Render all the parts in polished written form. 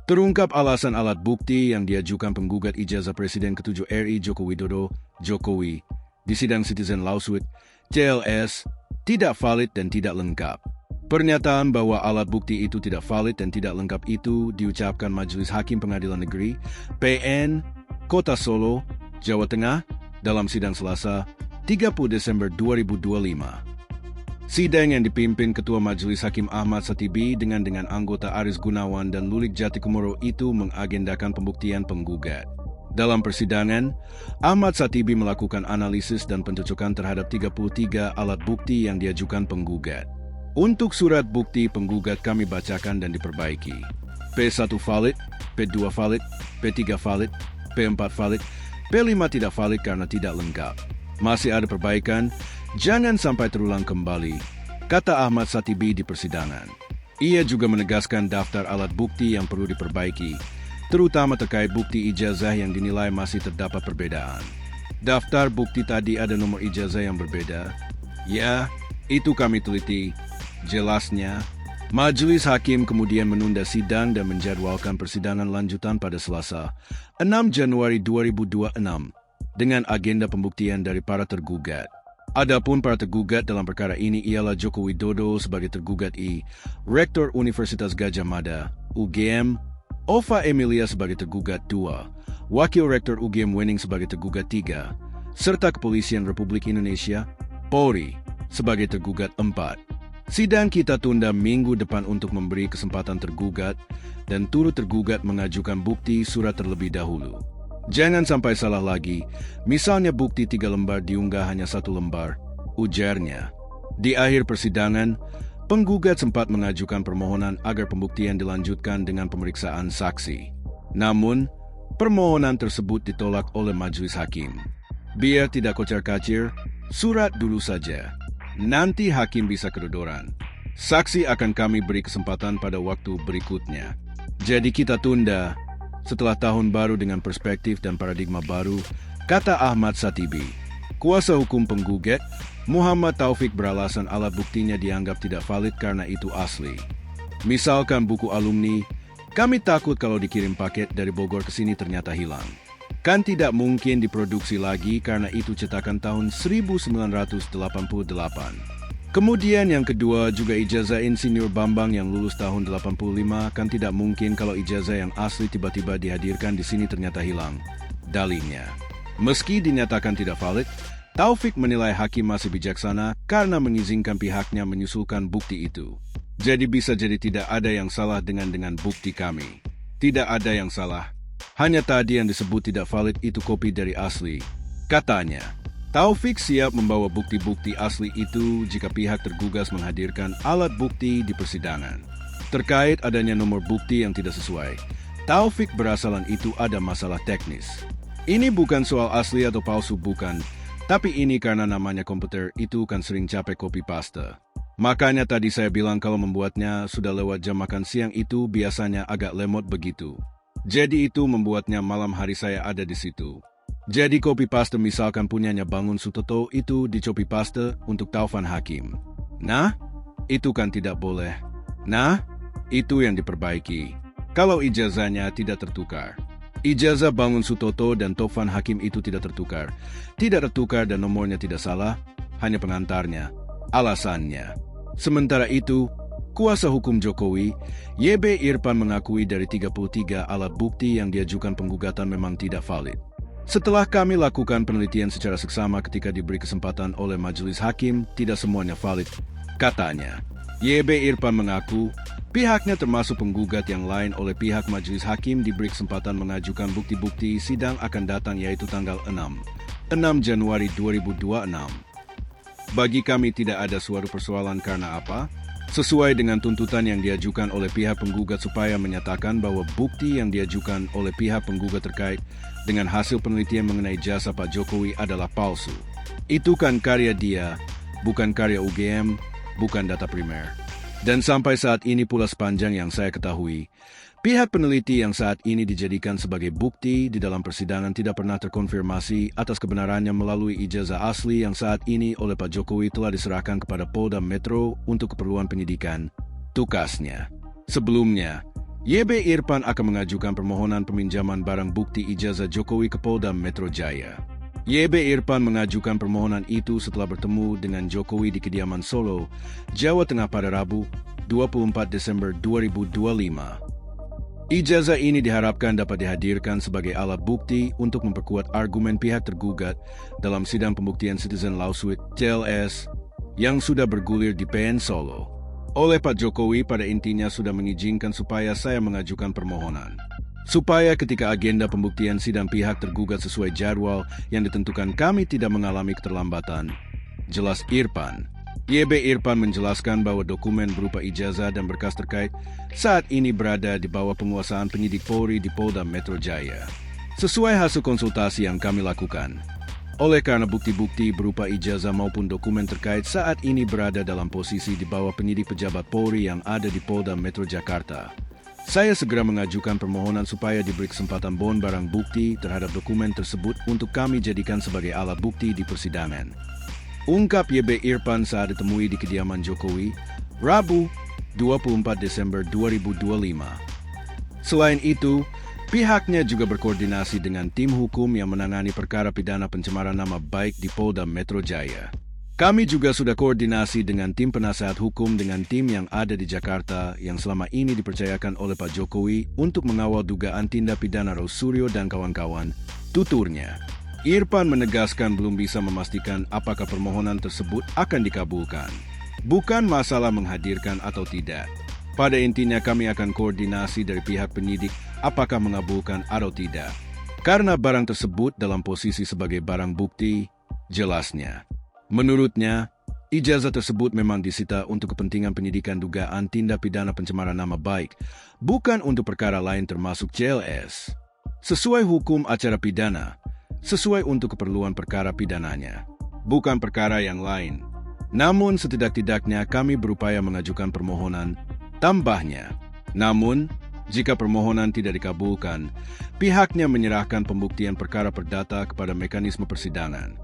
Terungkap alasan alat bukti yang diajukan penggugat ijazah Presiden ke-7 RI Joko Widodo, Jokowi, di sidang Citizen Lawsuit, CLS, tidak valid dan tidak lengkap. Pernyataan bahwa alat bukti itu tidak valid dan tidak lengkap itu diucapkan Majelis Hakim Pengadilan Negeri, PN, Kota Solo, Jawa Tengah, dalam sidang Selasa, 30 Desember 2025. Sidang yang dipimpin Ketua Majelis Hakim Ahmad Satibi dengan anggota Aris Gunawan dan Lulik Jatikumoro itu mengagendakan pembuktian penggugat. Dalam persidangan, Ahmad Satibi melakukan analisis dan pencocokan terhadap 33 alat bukti yang diajukan penggugat. Untuk surat bukti penggugat kami bacakan dan diperbaiki. P1 valid, P2 valid, P3 valid, P4 valid, P5 tidak valid karena tidak lengkap. Masih ada perbaikan, jangan sampai terulang kembali, kata Ahmad Satibi di persidangan. Ia juga menegaskan daftar alat bukti yang perlu diperbaiki, terutama terkait bukti ijazah yang dinilai masih terdapat perbedaan. Daftar bukti tadi ada nomor ijazah yang berbeda. Ya, itu kami teliti. Jelasnya, Majelis Hakim kemudian menunda sidang dan menjadwalkan persidangan lanjutan pada Selasa, 6 Januari 2026, dengan agenda pembuktian dari para tergugat. Adapun para tergugat dalam perkara ini ialah Joko Widodo sebagai tergugat I, Rektor Universitas Gadjah Mada, UGM, Ova Emilia sebagai tergugat 2, Wakil Rektor UGM Wening sebagai tergugat 3, serta Kepolisian Republik Indonesia, Polri, sebagai tergugat 4. Sidang kita tunda minggu depan untuk memberi kesempatan tergugat dan turut tergugat mengajukan bukti surat terlebih dahulu. Jangan sampai salah lagi, misalnya bukti 3 lembar diunggah hanya 1 lembar, ujarnya. Di akhir persidangan, penggugat sempat mengajukan permohonan agar pembuktian dilanjutkan dengan pemeriksaan saksi. Namun, permohonan tersebut ditolak oleh Majelis Hakim. Biar tidak kocar-kacir, surat dulu saja. Nanti Hakim bisa kedodoran. Saksi akan kami beri kesempatan pada waktu berikutnya. Jadi kita tunda setelah tahun baru dengan perspektif dan paradigma baru, kata Ahmad Satibi. Kuasa hukum penggugat, Muhammad Taufik beralasan alat buktinya dianggap tidak valid karena itu asli. Misalkan buku alumni, kami takut kalau dikirim paket dari Bogor ke sini ternyata hilang. Kan tidak mungkin diproduksi lagi karena itu cetakan tahun 1988. Kemudian yang kedua juga ijazah Insinyur Bambang yang lulus tahun 85 kan tidak mungkin kalau ijazah yang asli tiba-tiba dihadirkan di sini ternyata hilang. Dalihnya. Meski dinyatakan tidak valid, Taufik menilai hakim masih bijaksana karena mengizinkan pihaknya menyusulkan bukti itu. Jadi bisa jadi tidak ada yang salah dengan bukti kami. Tidak ada yang salah. Hanya tadi yang disebut tidak valid itu kopi dari asli. Katanya. Taufik siap membawa bukti-bukti asli itu jika pihak tergugat menghadirkan alat bukti di persidangan. Terkait adanya nomor bukti yang tidak sesuai, Taufik berasalan itu ada masalah teknis. Ini bukan soal asli atau palsu bukan, tapi ini karena namanya komputer itu kan sering capek copy paste. Makanya tadi saya bilang kalau membuatnya sudah lewat jam makan siang itu biasanya agak lemot begitu. Jadi itu membuatnya malam hari saya ada di situ. Jadi copy paste misalkan punyanya Bangun Sutoto itu di copy paste untuk Taufan Hakim. Nah, itu kan tidak boleh. Nah, itu yang diperbaiki. Kalau ijazahnya tidak tertukar. Ijazah Bangun Sutoto dan Taufan Hakim itu tidak tertukar. Tidak tertukar dan nomornya tidak salah, hanya pengantarnya. Alasannya. Sementara itu, kuasa hukum Jokowi, YB Irfan mengakui dari 33 alat bukti yang diajukan penggugatan memang tidak valid. Setelah kami lakukan penelitian secara seksama ketika diberi kesempatan oleh Majelis Hakim, tidak semuanya valid, katanya. YB Irfan mengaku, pihaknya termasuk penggugat yang lain oleh pihak Majelis Hakim diberi kesempatan mengajukan bukti-bukti sidang akan datang yaitu tanggal 6 Januari 2026. Bagi kami tidak ada suatu persoalan karena apa? Sesuai dengan tuntutan yang diajukan oleh pihak penggugat supaya menyatakan bahwa bukti yang diajukan oleh pihak penggugat terkait dengan hasil penelitian mengenai jasa Pak Jokowi adalah palsu. Itu kan karya dia, bukan karya UGM, bukan data primer. Dan sampai saat ini pula sepanjang yang saya ketahui, pihak peneliti yang saat ini dijadikan sebagai bukti di dalam persidangan tidak pernah terkonfirmasi atas kebenarannya melalui ijazah asli yang saat ini oleh Pak Jokowi telah diserahkan kepada Polda Metro untuk keperluan penyidikan. Tukasnya. Sebelumnya, YB Irfan akan mengajukan permohonan peminjaman barang bukti ijazah Jokowi ke Polda Metro Jaya. YB Irfan mengajukan permohonan itu setelah bertemu dengan Jokowi di kediaman Solo, Jawa Tengah pada Rabu, 24 Desember 2025. Ijazah ini diharapkan dapat dihadirkan sebagai alat bukti untuk memperkuat argumen pihak tergugat dalam sidang pembuktian Citizen Lawsuit (CLS) yang sudah bergulir di PN Solo. Oleh Pak Jokowi pada intinya sudah mengizinkan supaya saya mengajukan permohonan. Supaya ketika agenda pembuktian sidang pihak tergugat sesuai jadwal yang ditentukan kami tidak mengalami keterlambatan. Jelas Irfan. YB Irfan menjelaskan bahwa dokumen berupa ijazah dan berkas terkait saat ini berada di bawah penguasaan penyidik Polri di Polda Metro Jaya. Sesuai hasil konsultasi yang kami lakukan. Oleh karena bukti-bukti berupa ijazah maupun dokumen terkait saat ini berada dalam posisi di bawah penyidik pejabat Polri yang ada di Polda Metro Jakarta, saya segera mengajukan permohonan supaya diberi kesempatan bond barang bukti terhadap dokumen tersebut untuk kami jadikan sebagai alat bukti di persidangan. Ungkap YB Irfan saat ditemui di kediaman Jokowi, Rabu, 24 Desember 2025. Selain itu, pihaknya juga berkoordinasi dengan tim hukum yang menangani perkara pidana pencemaran nama baik di Polda Metro Jaya. Kami juga sudah koordinasi dengan tim penasehat hukum dengan tim yang ada di Jakarta yang selama ini dipercayakan oleh Pak Jokowi untuk mengawal dugaan tindak pidana Rosuryo dan kawan-kawan, tuturnya. Irfan menegaskan belum bisa memastikan apakah permohonan tersebut akan dikabulkan. Bukan masalah menghadirkan atau tidak. Pada intinya kami akan koordinasi dari pihak penyidik apakah mengabulkan atau tidak. Karena barang tersebut dalam posisi sebagai barang bukti, jelasnya. Menurutnya, ijazah tersebut memang disita untuk kepentingan penyidikan dugaan tindak pidana pencemaran nama baik, bukan untuk perkara lain termasuk CLS. Sesuai hukum acara pidana, sesuai untuk keperluan perkara pidananya, bukan perkara yang lain. Namun setidak-tidaknya kami berupaya mengajukan permohonan, tambahnya. Namun, jika permohonan tidak dikabulkan, pihaknya menyerahkan pembuktian perkara perdata kepada mekanisme persidangan.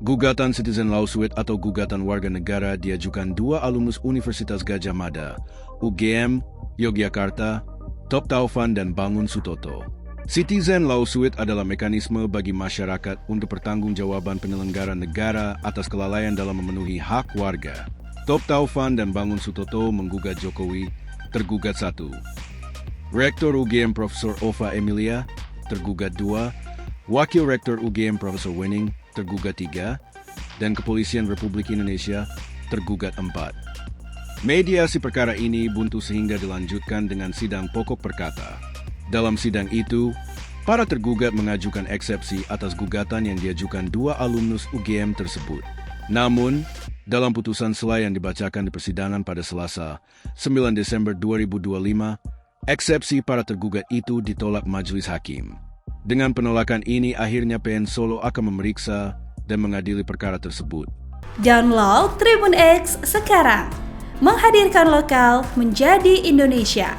Gugatan Citizen Lawsuit atau gugatan warga negara diajukan dua alumnus Universitas Gadjah Mada, UGM, Yogyakarta, Top Taufan dan Bangun Sutoto. Citizen Lawsuit adalah mekanisme bagi masyarakat untuk pertanggungjawaban penyelenggara negara atas kelalaian dalam memenuhi hak warga. Top Taufan dan Bangun Sutoto menggugat Jokowi, tergugat 1. Rektor UGM Profesor Ova Emilia, tergugat 2. Wakil Rektor UGM Profesor Wening, tergugat 3. Dan Kepolisian Republik Indonesia, tergugat 4. Mediasi perkara ini buntu sehingga dilanjutkan dengan sidang pokok perkata. Dalam sidang itu, para tergugat mengajukan eksepsi atas gugatan yang diajukan dua alumnus UGM tersebut. Namun, dalam putusan sela yang dibacakan di persidangan pada Selasa, 9 Desember 2025, eksepsi para tergugat itu ditolak majelis hakim. Dengan penolakan ini, akhirnya PN Solo akan memeriksa dan mengadili perkara tersebut. Download Tribun X sekarang, menghadirkan lokal menjadi Indonesia.